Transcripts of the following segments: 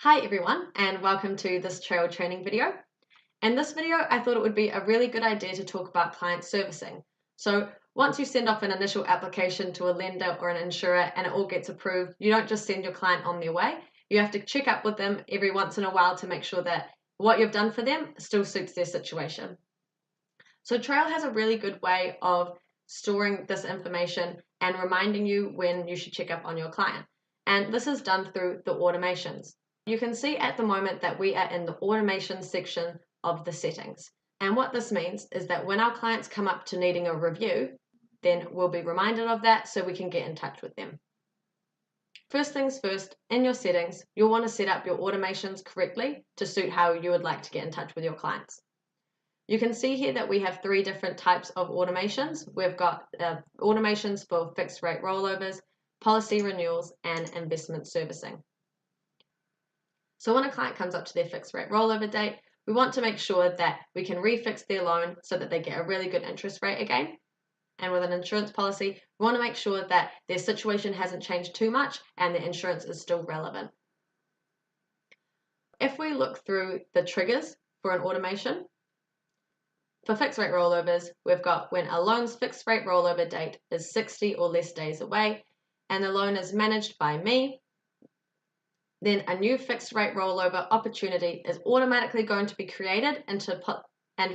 Hi everyone, and welcome to this trail training video. In this video, I thought it would be a really good idea to talk about client servicing. So once you send off an initial application to a lender or an insurer and it all gets approved, you don't just send your client on their way. You have to check up with them every once in a while to make sure that what you've done for them still suits their situation. So Trail has a really good way of storing this information and reminding you when you should check up on your client. And this is done through the automations. You can see at the moment that we are in the automation section of the settings. And what this means is that when our clients come up to needing a review, then we'll be reminded of that so we can get in touch with them. First things first, in your settings, you'll want to set up your automations correctly to suit how you would like to get in touch with your clients. You can see here that we have three different types of automations. We've got automations for fixed rate rollovers, policy renewals, and investment servicing. So when a client comes up to their fixed rate rollover date, we want to make sure that we can refix their loan so that they get a really good interest rate again. And with an insurance policy, we want to make sure that their situation hasn't changed too much and the insurance is still relevant. If we look through the triggers for an automation, for fixed rate rollovers, we've got when a loan's fixed rate rollover date is 60 or less days away and the loan is managed by me, then a new fixed rate rollover opportunity is automatically going to be created and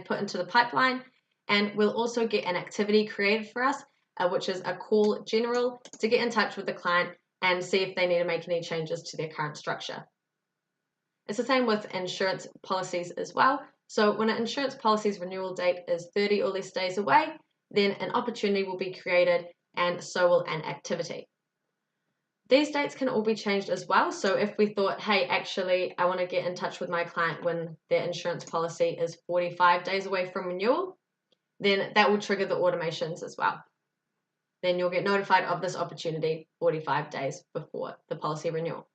put into the pipeline, and we'll also get an activity created for us, which is a call general to get in touch with the client and see if they need to make any changes to their current structure. It's the same with insurance policies as well. So when an insurance policy's renewal date is 30 or less days away, then an opportunity will be created and so will an activity. These dates can all be changed as well. So if we thought, hey, actually, I want to get in touch with my client when their insurance policy is 45 days away from renewal, then that will trigger the automations as well. Then you'll get notified of this opportunity 45 days before the policy renewal.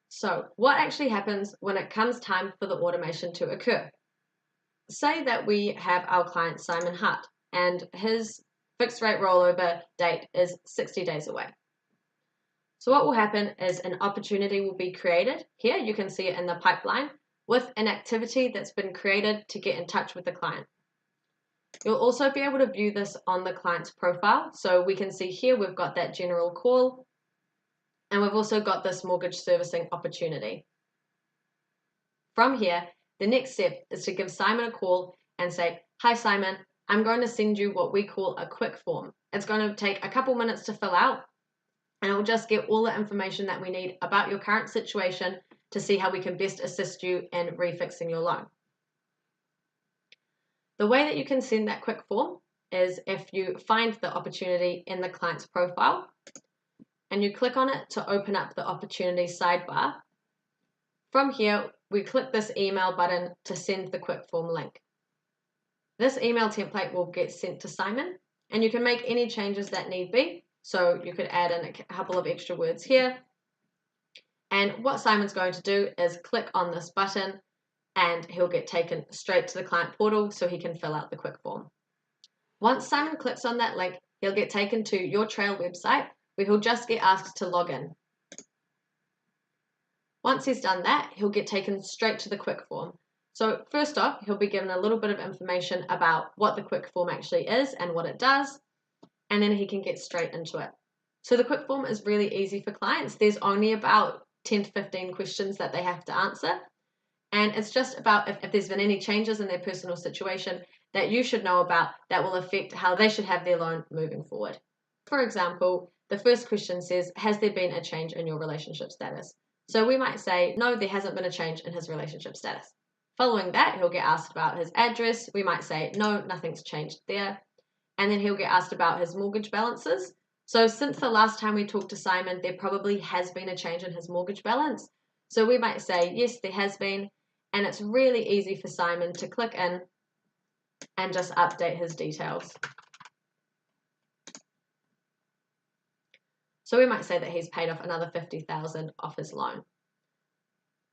So what actually happens when it comes time for the automation to occur? Say that we have our client Simon Hart and his fixed rate rollover date is 60 days away. So what will happen is an opportunity will be created. Here you can see it in the pipeline with an activity that's been created to get in touch with the client. You'll also be able to view this on the client's profile. So we can see here we've got that general call and we've also got this mortgage servicing opportunity. From here, the next step is to give Simon a call and say, hi Simon, I'm going to send you what we call a Quickform. It's going to take a couple minutes to fill out. And it will just get all the information that we need about your current situation to see how we can best assist you in refixing your loan. The way that you can send that quick form is if you find the opportunity in the client's profile and you click on it to open up the opportunity sidebar. From here, we click this email button to send the quick form link. This email template will get sent to Simon and you can make any changes that need be. So you could add in a couple of extra words here. And what Simon's going to do is click on this button and he'll get taken straight to the client portal so he can fill out the quick form. Once Simon clicks on that link, he'll get taken to your Trail website where he'll just get asked to log in. Once he's done that, he'll get taken straight to the quick form. So first off, he'll be given a little bit of information about what the quick form actually is and what it does. And then he can get straight into it. So the quick form is really easy for clients. There's only about 10 to 15 questions that they have to answer. And it's just about if there's been any changes in their personal situation that you should know about that will affect how they should have their loan moving forward. For example, the first question says, has there been a change in your relationship status? So we might say, no, there hasn't been a change in his relationship status. Following that, he'll get asked about his address. We might say, no, nothing's changed there. And then he'll get asked about his mortgage balances. So since the last time we talked to Simon, there probably has been a change in his mortgage balance. So we might say, yes, there has been. And it's really easy for Simon to click in and just update his details. So we might say that he's paid off another $50,000 off his loan.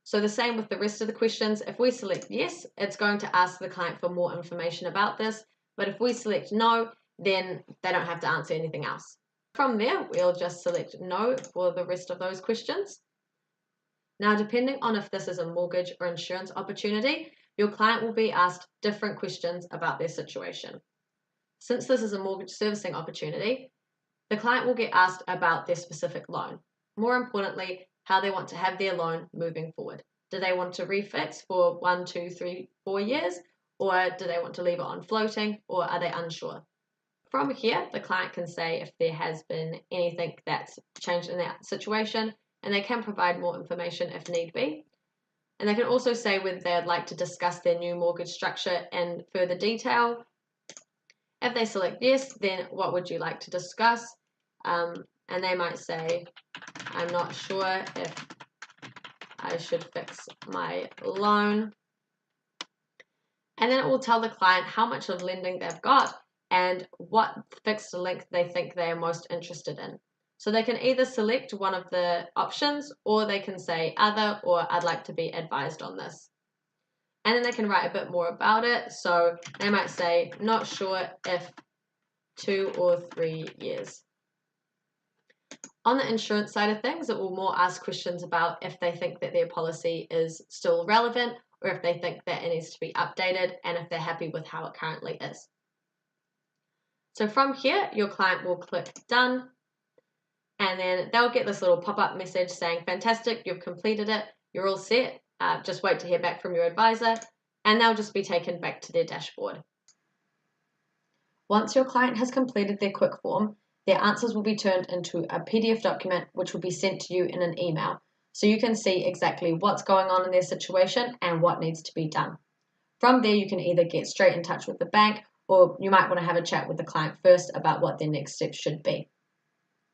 So the same with the rest of the questions. If we select yes, it's going to ask the client for more information about this. But if we select no, then they don't have to answer anything else. From there, we'll just select no for the rest of those questions. Now, depending on if this is a mortgage or insurance opportunity, your client will be asked different questions about their situation. Since this is a mortgage servicing opportunity, the client will get asked about their specific loan. More importantly, how they want to have their loan moving forward. Do they want to refix for 1, 2, 3, 4 years? Or do they want to leave it on floating? Or are they unsure? From here, the client can say if there has been anything that's changed in that situation, and they can provide more information if need be. And they can also say whether they'd like to discuss their new mortgage structure in further detail. If they select yes, then what would you like to discuss? And they might say, I'm not sure if I should fix my loan. And then it will tell the client how much of lending they've got and what fixed length they think they are most interested in. So they can either select one of the options, or they can say other, or I'd like to be advised on this. And then they can write a bit more about it. So they might say, not sure if 2 or 3 years. On the insurance side of things, it will more ask questions about if they think that their policy is still relevant, or if they think that it needs to be updated, and if they're happy with how it currently is. So from here, your client will click done, and then they'll get this little pop-up message saying, fantastic, you've completed it, you're all set, just wait to hear back from your advisor, and they'll just be taken back to their dashboard. Once your client has completed their Quickform, their answers will be turned into a PDF document which will be sent to you in an email, so you can see exactly what's going on in their situation and what needs to be done. From there, you can either get straight in touch with the bank, or you might want to have a chat with the client first about what their next steps should be.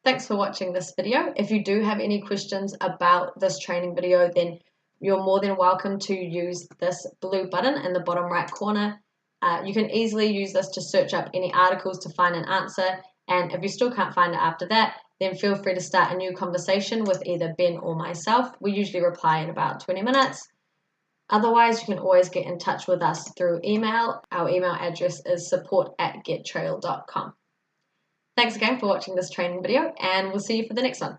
Thanks for watching this video. If you do have any questions about this training video, then you're more than welcome to use this blue button in the bottom right corner. You can easily use this to search up any articles to find an answer, and if you still can't find it after that, then feel free to start a new conversation with either Ben or myself. We usually reply in about 20 minutes. Otherwise, you can always get in touch with us through email. Our email address is support@gettrail.com. Thanks again for watching this training video, and we'll see you for the next one.